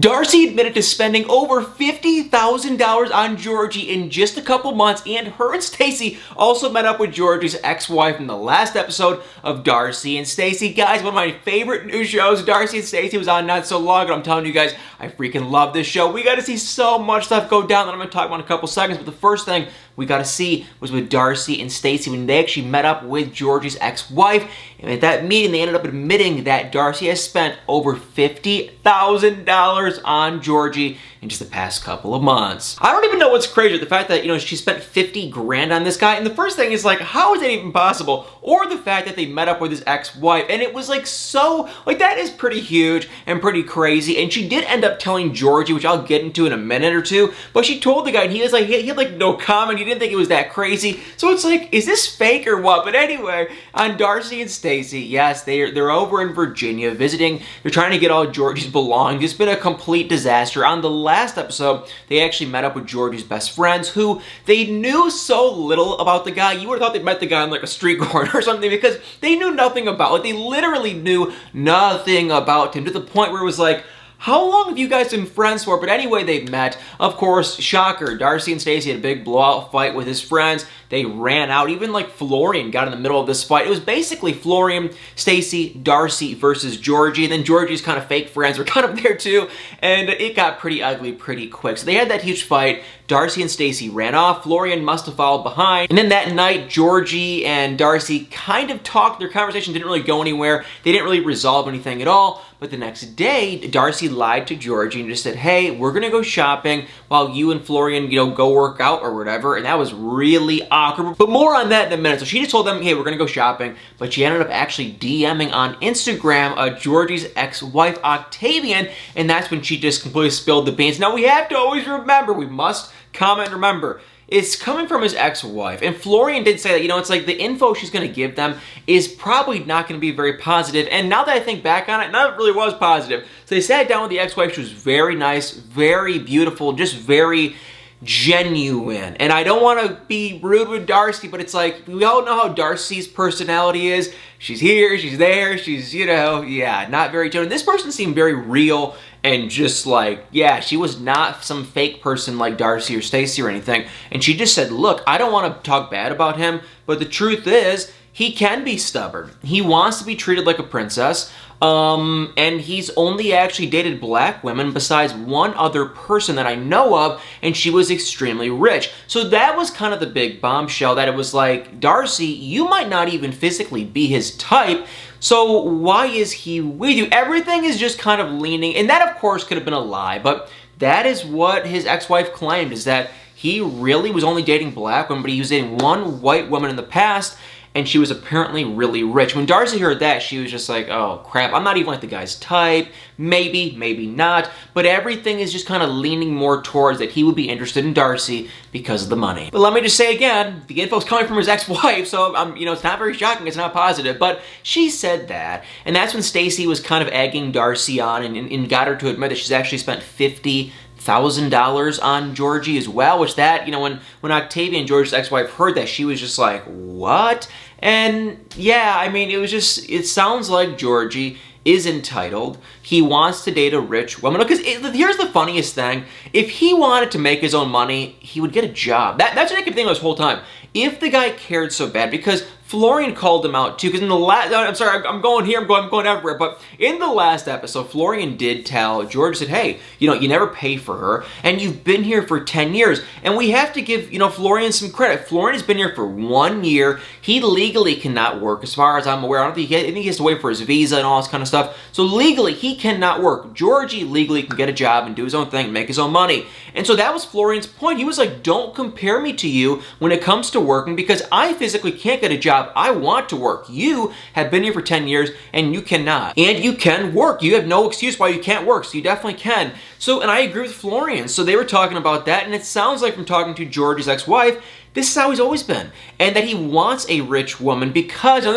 Darcey admitted to spending over $50,000 on Georgi in just a couple months, and her and Stacey also met up with Georgi's ex-wife in the last episode of Darcey and Stacey. Guys, one of my favorite new shows. Darcey and Stacey was on not so long ago. I'm telling you guys, I freaking love this show. We got to see so much stuff go down that I'm going to talk about in a couple seconds, but the first thing we got to see was with Darcey and Stacey when they actually met up with Georgi's ex-wife. And at that meeting, they ended up admitting that Darcey has spent over $50,000 on Georgi in just the past couple of months. I don't even know what's crazier, the fact that, she spent 50 grand on this guy. And the first thing is like, how is that even possible? Or the fact that they met up with his ex-wife. And it was like so, that is pretty huge and pretty crazy. And she did end up telling Georgi, which I'll get into in a minute or two, but she told the guy, and he was like, he had like no comment. He didn't think it was that crazy. So it's like, is this fake or what? But anyway, on Darcey and Stacey, yes, they're over in Virginia visiting. They're trying to get all Georgi's belongings. It's been a complete disaster. On the last episode, they actually met up with Georgi's best friends, who they knew so little about the guy. You would have thought they met the guy on like a street corner or something, because they knew nothing about it. They literally knew nothing about him, to the point where it was like, how long have you guys been friends for? But anyway, they met. Of course, shocker, Darcey and Stacey had a big blowout fight with his friends. They ran out. Even like Florian got in the middle of this fight. It was basically Florian, Stacey, Darcey versus Georgi. And then Georgi's kind of fake friends were kind of there too. And it got pretty ugly pretty quick. So they had that huge fight. Darcey and Stacey ran off. Florian must have followed behind. And then that night, Georgi and Darcey kind of talked. Their conversation didn't really go anywhere. They didn't really resolve anything at all. But the next day, Darcey lied to Georgi and just said, hey, we're going to go shopping while you and Florian, go work out or whatever. And that was really awkward. But more on that in a minute. So she just told them, hey, we're going to go shopping. But she ended up actually DMing on Instagram Georgi's ex-wife, Octavian. And that's when she just completely spilled the beans. Now, we have to always remember, we must comment and remember, it's coming from his ex-wife. And Florian did say that, it's like the info she's going to give them is probably not going to be very positive. And now that I think back on it, none of it really was positive. So they sat down with the ex-wife. She was very nice, very beautiful, just very genuine. And I don't want to be rude with Darcey, but it's like, we all know how Darcey's personality is. She's here, she's there, she's, not very genuine. This person seemed very real and just like, yeah, she was not some fake person like Darcey or Stacey or anything. And she just said, look, I don't want to talk bad about him, but the truth is, he can be stubborn. He wants to be treated like a princess. And he's only actually dated black women besides one other person that I know of, and she was extremely rich. So that was kind of the big bombshell, that it was like, Darcey, you might not even physically be his type, so why is he with you? Everything is just kind of leaning, and that of course could have been a lie, but that is what his ex-wife claimed, is that he really was only dating black women, but he was dating one white woman in the past, and she was apparently really rich. When Darcey heard that, she was just like, oh crap, I'm not even like the guy's type. Maybe, maybe not. But everything is just kind of leaning more towards that he would be interested in Darcey because of the money. But let me just say again, the info's coming from his ex-wife, so it's not very shocking, it's not positive, but she said that. And that's when Stacey was kind of egging Darcey on and got her to admit that she's actually spent $50,000 on Georgi as well, which that, when Octavia and Georgi's ex-wife heard that, she was just like, what? And yeah, it sounds like Georgi is entitled. He wants to date a rich woman. Because here's the funniest thing. If he wanted to make his own money, he would get a job. That's what I kept thinking this whole time. If the guy cared so bad, because Florian called him out too, because in the last, I'm sorry, I'm going here, I'm going everywhere, but in the last episode, Florian did tell George, said, hey, you never pay for her, and you've been here for 10 years, and we have to give, Florian some credit. Florian has been here for 1 year. He legally cannot work, as far as I'm aware. I think he has to wait for his visa and all this kind of stuff, so legally, he cannot work. Georgi legally can get a job and do his own thing, make his own money, and so that was Florian's point. He was like, don't compare me to you when it comes to working, because I physically can't get a job. I want to work. You have been here for 10 years and you cannot. And you can work. You have no excuse why you can't work. So you definitely can. So, and I agree with Florian. So they were talking about that, and it sounds like from talking to Georgi's ex-wife, this is how he's always been. And that he wants a rich woman because, now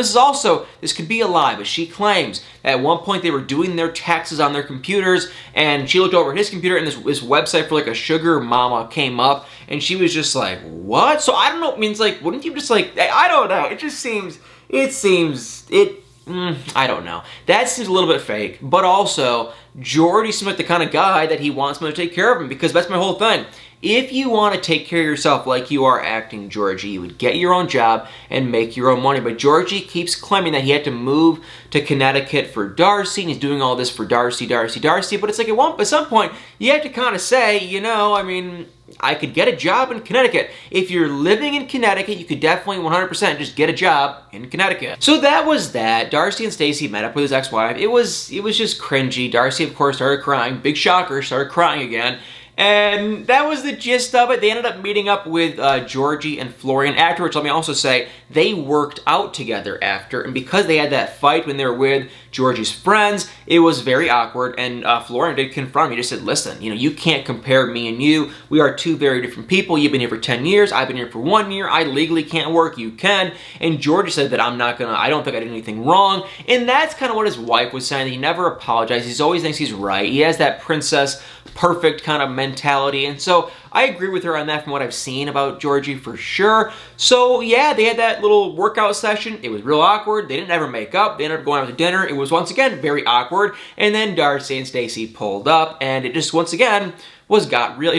this could be a lie, but she claims that at one point they were doing their taxes on their computers, and she looked over at his computer, and this website for like a sugar mama came up, and she was just like, what? So I don't know, it means like, wouldn't you just like, I don't know, it just seems, I don't know. That seems a little bit fake, but also, Georgi seems like the kind of guy that he wants someone to take care of him, because that's my whole thing. If you want to take care of yourself like you are acting, Georgi, you would get your own job and make your own money. But Georgi keeps claiming that he had to move to Connecticut for Darcey, and he's doing all this for Darcey. But it's like at some point, you have to kind of say, you know, I mean, I could get a job in Connecticut. If you're living in Connecticut, you could definitely 100% just get a job in Connecticut. So that was that. Darcey and Stacey met up with his ex-wife. It was just cringy. Darcey, of course, started crying. Big shocker, started crying again. And that was the gist of it. They ended up meeting up with Georgi and Florian afterwards. Let me also say, they worked out together after. And because they had that fight when they were with Georgi's friends, it was very awkward. And Florian did confront me. He just said, listen, you know, you can't compare me and you. We are two very different people. You've been here for 10 years. I've been here for 1 year. I legally can't work. You can. And Georgi said that I don't think I did anything wrong. And that's kind of what his wife was saying. He never apologized. He always thinks he's right. He has that princess perfect kind of mentality, and so I agree with her on that from what I've seen about Georgi for sure. So yeah, they had that little workout session. It was real awkward. They didn't ever make up. They ended up going out to dinner. It was once again very awkward, and then Darcey and Stacey pulled up, and it just once again got real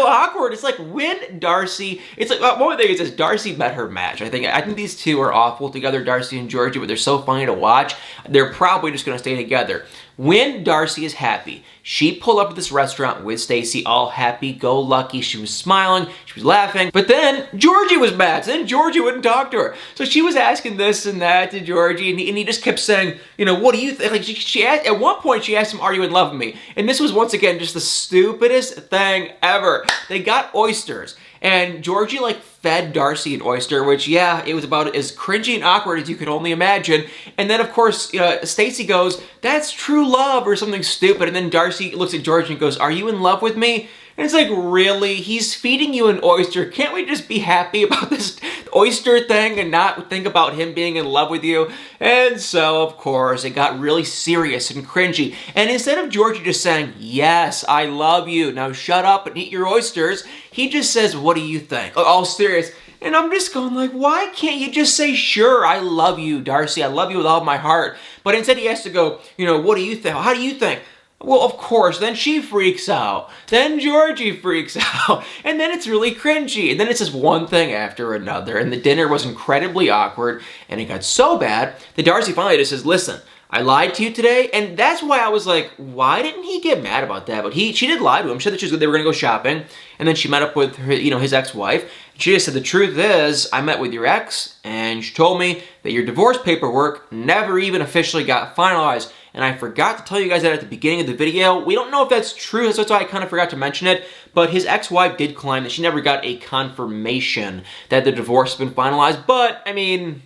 awkward. It's like when Darcey, it's like one thing is Darcey met her match. I think these two are awful together, Darcey and Georgi, but they're so funny to watch. They're probably just gonna stay together. When Darcey is happy, she pulled up to this restaurant with Stacey, all happy-go-lucky. She was smiling, she was laughing, but then Georgi was mad. So then Georgi wouldn't talk to her. So she was asking this and that to Georgi, and he just kept saying, you know, what do you think? Like she asked, at one point she asked him, are you in love with me? And this was once again just the stupidest thing ever. They got oysters, and Georgi like fed Darcey an oyster, which yeah, it was about as cringy and awkward as you could only imagine. And then of course Stacey goes, that's true love or something stupid. And then Darcey looks at Georgi and goes, are you in love with me? And it's like, really? He's feeding you an oyster. Can't we just be happy about this oyster thing and not think about him being in love with you? And so, of course, it got really serious and cringy. And instead of Georgi just saying, yes, I love you, now shut up and eat your oysters, he just says, what do you think? All serious. And I'm just going like, why can't you just say, sure, I love you, Darcey. I love you with all my heart. But instead he has to go, you know, what do you think? How do you think? Well, of course, then she freaks out. Then Georgi freaks out. And then it's really cringy. And then it's just one thing after another. And the dinner was incredibly awkward. And it got so bad that Darcey finally just says, listen, I lied to you today. And that's why I was like, why didn't he get mad about that? But she did lie to him. She said that they were going to go shopping. And then she met up with her, his ex-wife. She just said, the truth is, I met with your ex, and she told me that your divorce paperwork never even officially got finalized. And I forgot to tell you guys that at the beginning of the video. We don't know if that's true, so that's why I kind of forgot to mention it. But his ex-wife did claim that she never got a confirmation that the divorce has been finalized. But, I mean,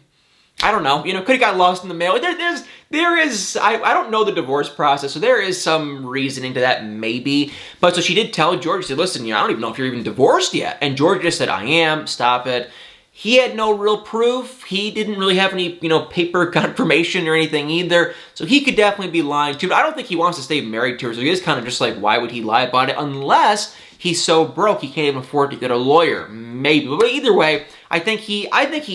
I don't know. Could have got lost in the mail. There is, I don't know the divorce process, so there is some reasoning to that, maybe. But so she did tell Georgi, she said, listen, I don't even know if you're even divorced yet. And Georgi just said, I am, stop it. He had no real proof. He didn't really have any, paper confirmation or anything either. So he could definitely be lying too. But I don't think he wants to stay married to her. So he is kind of just like, why would he lie about it? Unless he's so broke he can't even afford to get a lawyer. Maybe. But either way, I think he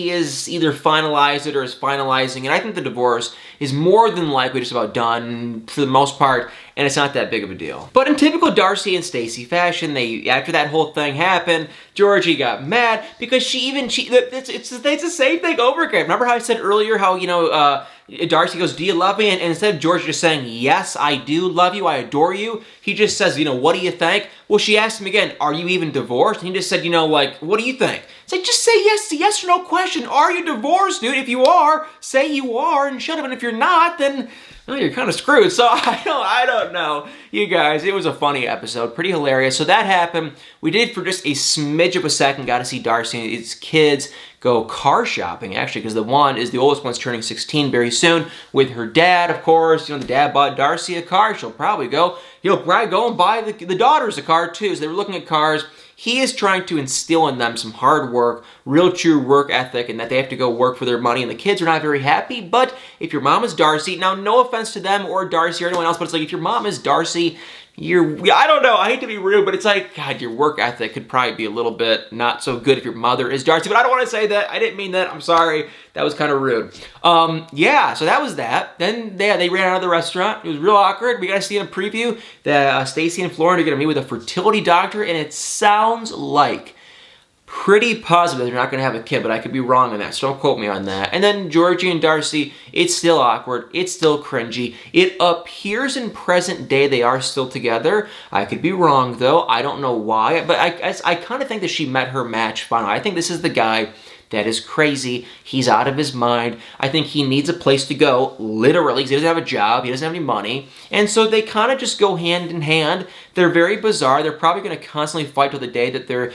is either finalized it or is finalizing. And I think the divorce is more than likely just about done for the most part. And it's not that big of a deal. But in typical Darcey and Stacey fashion, after that whole thing happened, Georgi got mad because it's the same thing over again. Remember how I said earlier how, Darcey goes, do you love me? And instead of Georgi just saying, yes, I do love you, I adore you, he just says, what do you think? Well, she asked him again, are you even divorced? And he just said, what do you think? It's like, just say yes, yes or no question. Are you divorced, dude? If you are, say you are and shut up. And if you're not, then well, you're kind of screwed. So I don't know. You guys, it was a funny episode. Pretty hilarious. So that happened. We did for just a smidge of a second. Got to see Darcey and his kids go car shopping, actually, because the oldest one's turning 16 very soon with her dad, of course. The dad bought Darcey a car. He'll probably go and buy the daughters a car, too. So they were looking at cars. He is trying to instill in them some hard work, real true work ethic, and that they have to go work for their money, and the kids are not very happy. But if your mom is Darcey, now no offense to them or Darcey or anyone else, but it's like if your mom is Darcey, I don't know, I hate to be rude, but it's like, God, your work ethic could probably be a little bit not so good if your mother is Darcey, but I don't want to say that. I didn't mean that. I'm sorry. That was kind of rude. Yeah, so that was that. Then they ran out of the restaurant. It was real awkward. We got to see in a preview that Stacey and Florian are going to meet with a fertility doctor, and it sounds like pretty positive they're not going to have a kid, but I could be wrong on that, so don't quote me on that. And then Georgi and Darcey, it's still awkward. It's still cringy. It appears in present day they are still together. I could be wrong, though. I don't know why, but I kind of think that she met her match finally. I think this is the guy that is crazy. He's out of his mind. I think he needs a place to go, literally, because he doesn't have a job. He doesn't have any money. And so they kind of just go hand in hand. They're very bizarre. They're probably going to constantly fight till the day that they're,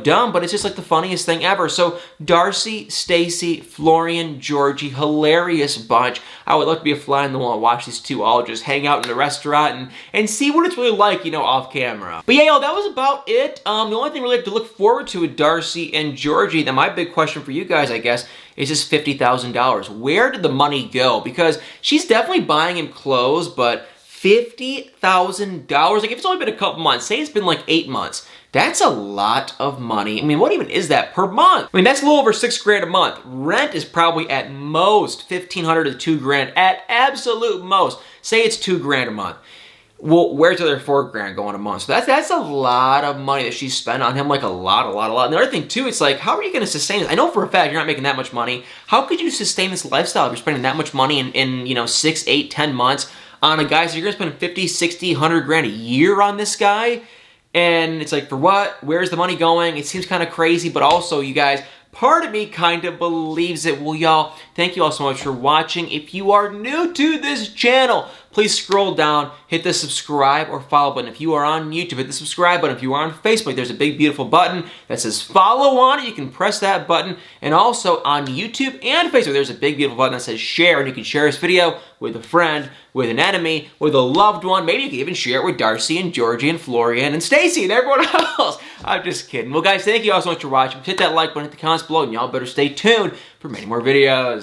dumb, but it's just like the funniest thing ever. So Darcey, Stacey, Florian, Georgi, hilarious bunch. I would love to be a fly on the wall and watch these two all just hang out in the restaurant and see what it's really like, off camera. But yeah, that was about it. The only thing really to look forward to with Darcey and Georgi, then my big question for you guys, I guess, is just $50,000. Where did the money go? Because she's definitely buying him clothes, but $50,000, like if it's only been a couple months, say it's been like 8 months, that's a lot of money. I mean, what even is that per month? I mean, that's a little over $6,000 a month. Rent is probably at most $1,500 to $2,000 at absolute most. Say it's $2,000 a month. Well, where's the other $4,000 going a month? So that's a lot of money that she's spent on him, like a lot. And the other thing too, it's like, how are you going to sustain this? I know for a fact you're not making that much money. How could you sustain this lifestyle if you're spending that much money in 6, 8, 10 months on a guy? So you're going to spend 50, 60, 100 grand a year on this guy? And it's like, for what? Where's the money going? It seems kind of crazy, but also, you guys, part of me kind of believes it. Well, y'all, thank you all so much for watching. If you are new to this channel, please scroll down, hit the subscribe or follow button. If you are on YouTube, hit the subscribe button. If you are on Facebook, there's a big, beautiful button that says follow on it. You can press that button. And also on YouTube and Facebook, there's a big, beautiful button that says share. And you can share this video with a friend, with an enemy, with a loved one. Maybe you can even share it with Darcey and Georgi and Florian and Stacey and everyone else. I'm just kidding. Well, guys, thank you all so much for watching. Hit that like button, hit the comments below, and y'all better stay tuned for many more videos.